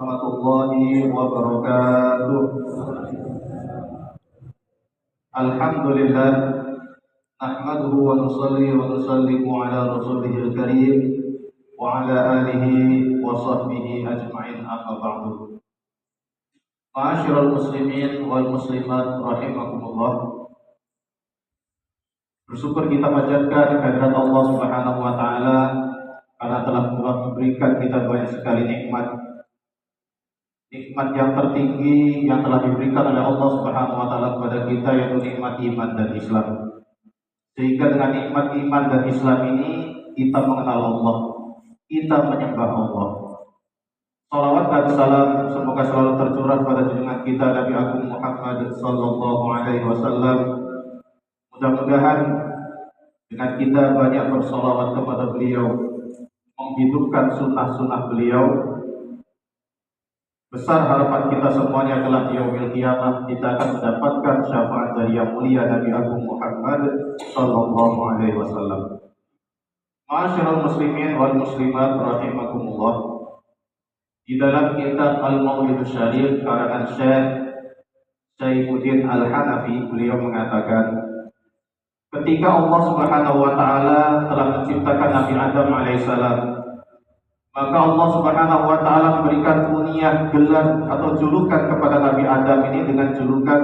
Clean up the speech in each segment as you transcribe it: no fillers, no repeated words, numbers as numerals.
Warahmatullahi wabarakatuh. Alhamdulillah, nahmaduhu wa nusalli wa nusallimu ala rasulihil karim wa ala alihi wa sahbihi ajma'in, amma ba'du. Ma'asyiral muslimin wal muslimat rahimakumullah. Bersyukur kita panjatkan kehadirat Allah Subhanahu wa taala karena telah memberikan kita banyak sekali nikmat yang tertinggi yang telah diberikan oleh Allah Subhanahu wa taala kepada kita, yaitu nikmat iman dan Islam. Sehingga dengan nikmat iman dan Islam ini kita mengenal Allah, kita menyembah Allah. Salawat dan salam semoga selalu tercurah pada junjungan kita Nabi Agung Muhammad sallallahu alaihi wasallam. Mudah-mudahan dengan kita banyak bersalawat kepada beliau, menghidupkan sunnah-sunnah beliau, besar harapan kita semuanya adalah di yaumil qiyamah kita akan mendapatkan syafaat dari yang mulia Nabi Agung Muhammad sallallahu alaihi wasallam. Ma'asyiral muslimin wal muslimat rahimakumullah. Di dalam kitab Al-Maulidus Syarif karangan Syekh Saifuddin Al-Hanafi, beliau mengatakan, ketika Allah Subhanahu wa taala telah menciptakan Nabi Adam alaihissalam, maka Allah Subhanahu wa taala memberikan kunyah, gelar atau julukan kepada Nabi Adam ini dengan julukan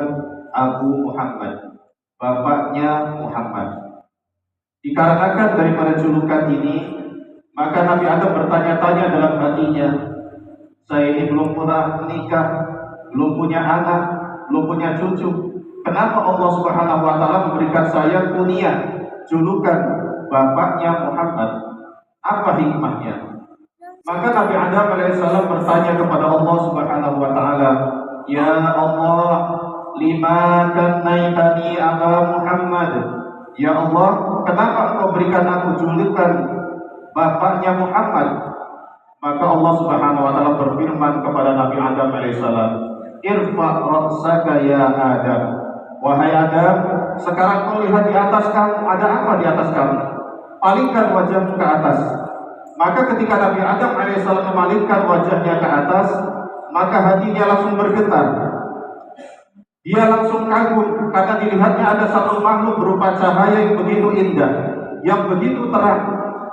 Abu Muhammad, bapaknya Muhammad. Dikarenakan daripada julukan ini, maka Nabi Adam bertanya-tanya dalam hatinya, saya ini belum pernah menikah, belum punya anak, belum punya cucu. Kenapa Allah Subhanahu wa taala memberikan saya kunyah, julukan bapaknya Muhammad? Apa hikmahnya? Maka Nabi Adam alaihissalam bertanya kepada Allah Subhanahu wa taala, "Ya Allah, lima kannaitani Aba Muhammad?" Ya Allah, kenapa Engkau berikan aku julukan bapaknya Muhammad? Maka Allah Subhanahu wa taala berfirman kepada Nabi Adam alaihissalam, "Irfa' ra'saka ya Adam." Wahai Adam, sekarang kau lihat di atas kamu, ada apa di atas kamu? Palingkan wajahmu ke atas. Maka ketika Nabi Adam alaihissalam memalingkan wajahnya ke atas, maka hatinya langsung bergetar. Dia langsung kagum karena dilihatnya ada satu makhluk berupa cahaya yang begitu indah, yang begitu terang,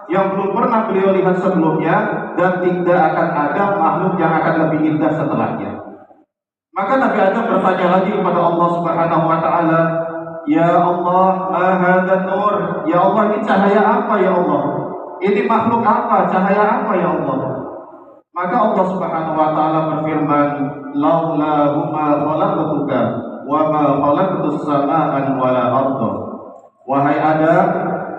yang belum pernah beliau lihat sebelumnya, dan tidak akan ada makhluk yang akan lebih indah setelahnya. Maka Nabi Adam bertanya lagi kepada Allah Subhanahu wa taala, "Ya Allah, ma hadzal nur?" Ya Allah, ini cahaya apa ya Allah? Ini makhluk apa? Cahaya apa ya Allah? Maka Allah Subhanahu wa taala berfirman, "Laula huma khalaqtuka wa ma khalaqtus samaa'a wal ardha." Wahai Adam,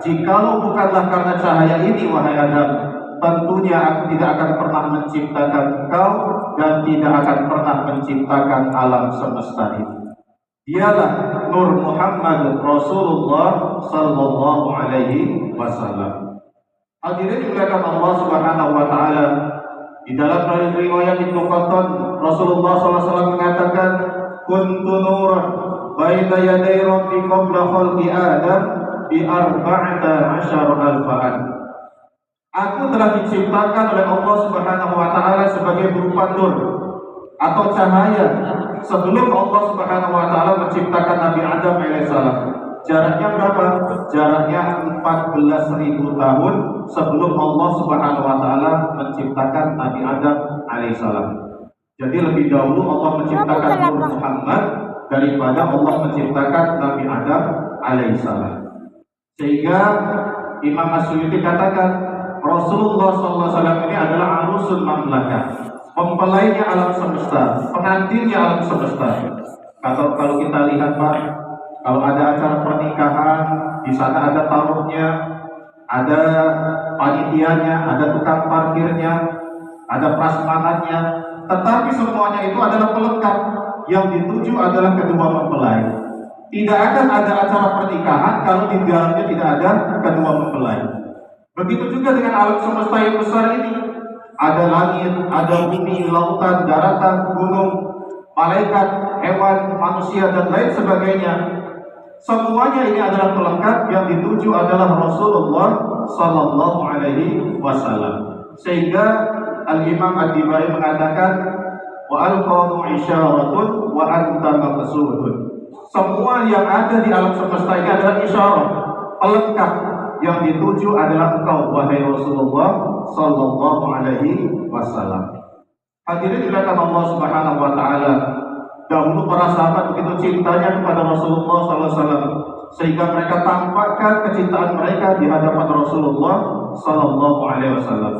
jikalau bukanlah karena cahaya ini, wahai Adam, tentunya aku tidak akan pernah menciptakan engkau dan tidak akan pernah menciptakan alam semesta ini. Dialah Nur Muhammad Rasulullah sallallahu alaihi wasallam. Hadirin dimuliakan Allah Subhanahu wa taala, di dalam riwayat Ibnu Qattan, Rasulullah SAW mengatakan, "Kuntu nuran baina yaday rabbi qabla khalqi Adam bi 14,000 an." Aku telah diciptakan oleh Allah Subhanahu wa taala sebagai berupa nur atau cahaya sebelum Allah Subhanahu wa taala menciptakan Nabi Adam alaihissalam. Jaraknya berapa? Jaraknya 14.000 tahun sebelum Allah Subhanahu wa taala menciptakan Nabi Adam alaihissalam. Jadi lebih dahulu Allah menciptakan Nur Muhammad daripada Allah menciptakan Nabi Adam alaihissalam. Sehingga Imam Asyuyuti katakan, Rasulullah SAW ini adalah arusul mamlakah, mempelainya alam semesta, pengantinnya alam semesta. Kalau kita lihat Pak, kalau ada acara pernikahan, di sana ada tamunya, ada panitianya, ada tukang parkirnya, ada prasmanannya, tetapi semuanya itu adalah pelengkap. Yang dituju adalah kedua mempelai. Tidak akan ada acara pernikahan kalau di dalamnya tidak ada kedua mempelai. Begitu juga dengan alam semesta yang besar ini. Ada langit, ada bumi, lautan, daratan, gunung, malaikat, hewan, manusia, dan lain sebagainya. Semuanya ini adalah pelengkap. Yang dituju adalah Rasulullah Sallallahu Alaihi Wasallam. Sehingga Al-Imam Ad-Dibai mengatakan, wa al-qadhu isyaratun wa anta maqsudun. Semua yang ada di alam semesta ini adalah isyarat, pelengkap. Yang dituju adalah engkau, wahai Rasulullah sallallahu alaihi wasallam. Hadirin dimuliakan Allah Subhanahu wa taala. Dahulu para sahabat begitu cintanya kepada Rasulullah sallallahu alaihi wasallam sehingga mereka tampakkan kecintaan mereka di hadapan Rasulullah sallallahu alaihi wasallam.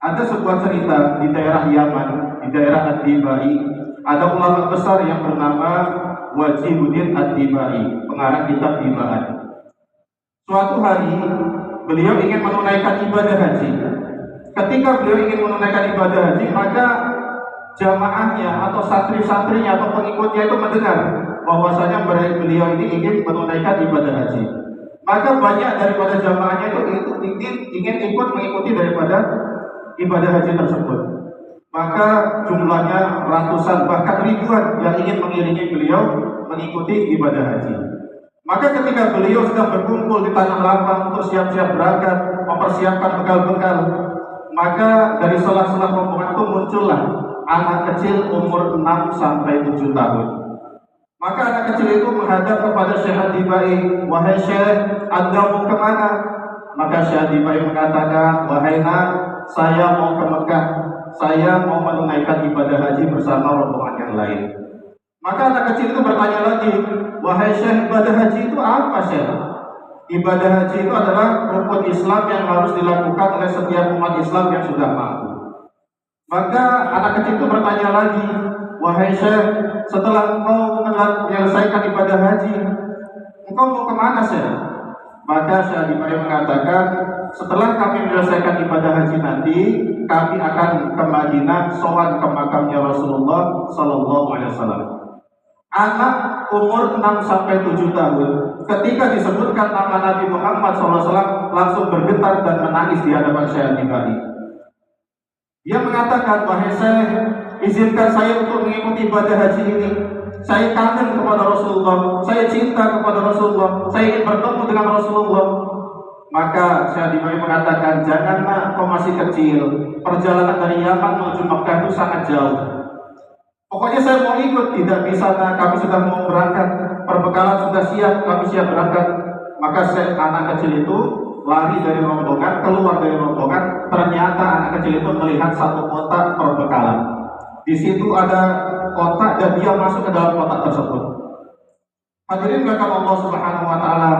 Ada sebuah cerita di daerah Yaman, di daerah Ad-Dibai, ada ulama besar yang bernama Wajihuddin Ad-Dibai, pengarang kitab Dibaan. Suatu hari beliau ingin menunaikan ibadah haji. Ketika beliau ingin menunaikan ibadah haji, maka jamaahnya atau santri-santrinya atau pengikutnya itu mendengar bahwasanya beliau ini ingin menunaikan ibadah haji. Maka banyak daripada jamaahnya itu ingin ikut mengikuti daripada ibadah haji tersebut. Maka jumlahnya ratusan bahkan ribuan yang ingin mengiringi beliau mengikuti ibadah haji. Maka ketika beliau sedang berkumpul di tanah lapang untuk siap-siap berangkat, mempersiapkan bekal-bekal, maka dari sela-sela rombongan itu muncullah anak kecil umur 6 sampai 7 tahun. Maka anak kecil itu menghadap kepada Syekh Ad-Dibai, wahai Syekh, Anda mau kemana? Maka Syekh Ad-Dibai mengatakan, wahai nak, saya mau ke Mekah, saya mau menunaikan ibadah haji bersama rombongan yang lain. Maka anak kecil itu bertanya lagi, wahai Syekh, ibadah haji itu apa Syekh? Ibadah haji itu adalah rukun Islam yang harus dilakukan oleh setiap umat Islam yang sudah mampu. Maka anak kecil itu bertanya lagi, wahai Syekh, setelah engkau menyelesaikan ibadah haji, engkau mau kemana Syekh? Maka Syekh Ad-Dibai mengatakan, setelah kami menyelesaikan ibadah haji nanti, kami akan ke Madinah, sowan ke makamnya Rasulullah sallallahu alaihi wasallam. Anak umur 6 sampai 7 tahun, ketika disebutkan nama Nabi Muhammad SAW, langsung bergetar dan menangis di hadapan Syekh Ad-Dibai. Dia mengatakan, wahai Syekh, izinkan saya untuk mengikuti ibadah haji ini. Saya kangen kepada Rasulullah, saya cinta kepada Rasulullah, saya ingin bertemu dengan Rasulullah. Maka Syekh Ad-Dibai mengatakan, janganlah, kau masih kecil, perjalanan dari Yaman menuju Makkah itu sangat jauh. Pokoknya saya mau ikut, tidak bisa, nah, kami sudah mau berangkat, perbekalan sudah siap, kami siap berangkat. Maka anak kecil itu lari dari rombongan, keluar dari rombongan. Ternyata anak kecil itu melihat satu kotak perbekalan. Di situ ada kotak dan dia masuk ke dalam kotak tersebut. Hadirin dimuliakan Allah Subhanahu wa taala,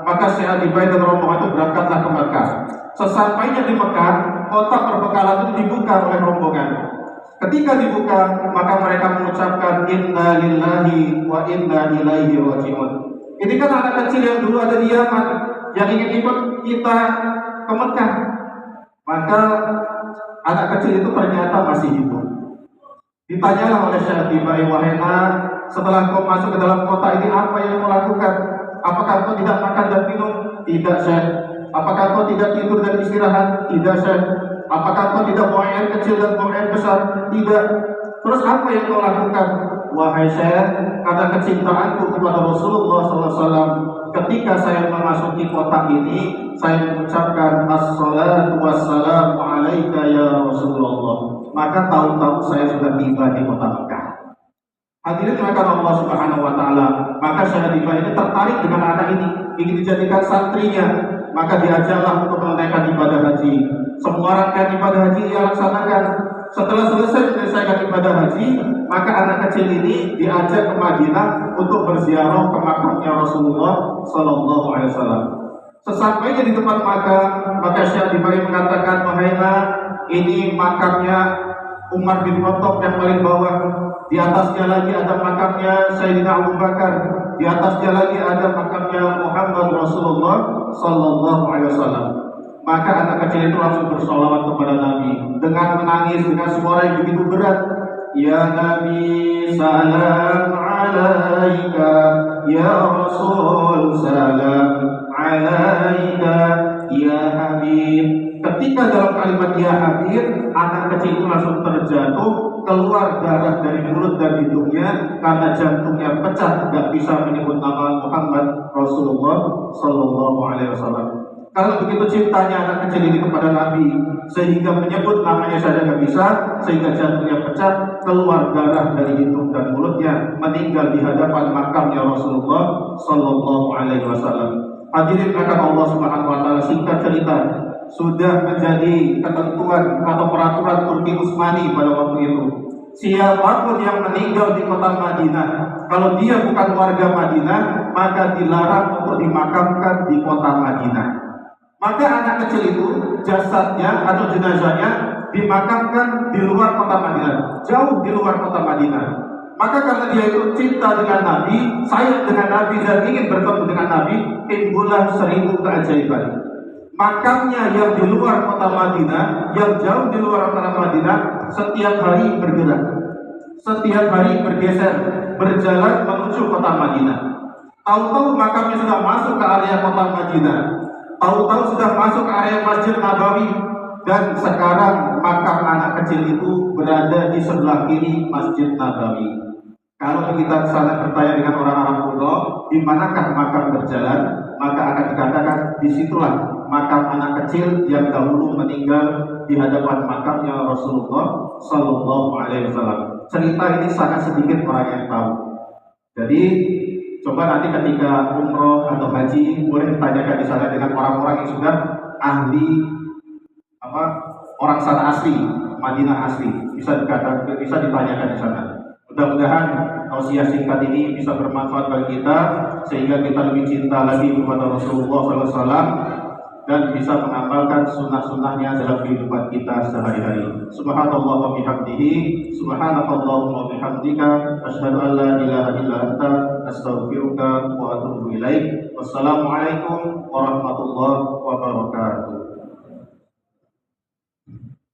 maka Syekh Ad-Dibai dan rombongan itu berangkatlah ke Mekah. Sesampainya di Mekah, kotak perbekalan itu dibuka oleh rombongan. Ketika dibuka, maka mereka mengucapkan inna lillahi wa inna ilaihi raji'un. Ini kan anak kecil yang dulu ada di Yaman, yang ingin ikut kita ke Mekah. Maka anak kecil itu ternyata masih hidup. Ditanyalah oleh Syekh Ad-Dibai, wahai nak, setelah kau masuk ke dalam kota ini, apa yang kau lakukan? Apakah kau tidak makan dan minum? Tidak, Syekh. Apakah kau tidak tidur dan istirahat? Tidak, Syekh. Apakah kau tidak buang air kecil dan buang air besar? Tidak. Terus apa yang kau lakukan? Wahai Syekh, karena kecintaanku kepada Rasulullah SAW, ketika saya memasuki kotak ini, saya mengucapkan assalatu wassalamu alaika ya Rasulullah. Maka tahu-tahu saya sudah tiba di kota Mekah. Hadirin dimuliakan Allah Subhanahu wa taala, maka Syekh Ad-Dibai ini tertarik dengan anak ini, ingin dijadikan santrinya. Maka diajaklah untuk menunaikan ibadah haji. Semua rangkaian ibadah haji ia laksanakan. Setelah selesai menyelesaikan ibadah haji, maka anak kecil ini diajak ke Madinah untuk berziarah ke makamnya Rasulullah sallallahu alaihi wasallam. Sesampainya di tempat makam, maka Syekh Ad-Dibai mengatakan, wahai nak, ini makamnya Umar bin Khattab yang paling bawah. Di atasnya lagi ada makamnya Sayyidina Abu Bakar. Di atasnya lagi ada makamnya Muhammad Rasulullah sallallahu alaihi wasallam. Maka anak kecil itu langsung bersolawat kepada Nabi dengan menangis dengan suara yang begitu berat. Ya Nabi, salam alaika, ya Rasul, salam alaika, ya Habib. Ketika dalam kalimat ya Habib, anak kecil itu langsung terjatuh, keluar darah dari mulut dan hidungnya karena jantungnya pecah, tidak bisa menyebut nama Muhammad Rasulullah sallallahu alaihi wasallam. Kalau begitu cintanya anak kecil ini kepada Nabi, sehingga menyebut namanya saja nggak bisa, sehingga jantungnya pecah, keluar darah dari hidung dan mulutnya, meninggal di hadapan makamnya Rasulullah Sallallahu Alaihi Wasallam. Hadirin akan Allah Subhanahu Wa Taala, singkat cerita, sudah menjadi ketentuan atau peraturan Turki Utsmani pada waktu itu. Siapapun yang meninggal di kota Madinah, kalau dia bukan warga Madinah, maka dilarang untuk dimakamkan di kota Madinah. Maka anak kecil itu jasadnya atau jenazahnya dimakamkan di luar kota Madinah, jauh di luar kota Madinah. Maka karena dia itu cinta dengan Nabi, sayang dengan Nabi dan ingin bertemu dengan Nabi, timbullah 1000 keajaiban. Makamnya yang di luar kota Madinah, yang jauh di luar kota Madinah, setiap hari bergerak, setiap hari bergeser, berjalan menuju kota Madinah. Tahu-tahu makamnya sudah masuk ke area kota Madinah, tahu-tahu sudah masuk ke area Masjid Nabawi, dan sekarang makam anak kecil itu berada di sebelah kiri Masjid Nabawi. Kalau kita sana bertanya dengan orang-orang kuno, di manakah makam berjalan, maka akan dikatakan disitulah makam anak kecil yang dahulu meninggal di hadapan makamnya Rasulullah Sallallahu Alaihi Wasallam. Cerita ini sangat sedikit orang yang tahu. Jadi coba nanti ketika umroh atau haji boleh ditanyakan di sana dengan orang-orang yang sudah ahli orang sana asli, Madinah asli, bisa ditanyakan di sana. Mudah-mudahan tausiah singkat ini bisa bermanfaat bagi kita sehingga kita lebih cinta lagi kepada Rasulullah SAW dan bisa mengamalkan sunnah-sunnahnya dalam kehidupan kita sehari-hari. Subhanallah wa bihamdihi, subhanakallahumma wa bihamdika, asyhadu an la ilaha illa anta, astaghfiruka wa atubu ilaik. Wassalamualaikum warahmatullahi wabarakatuh.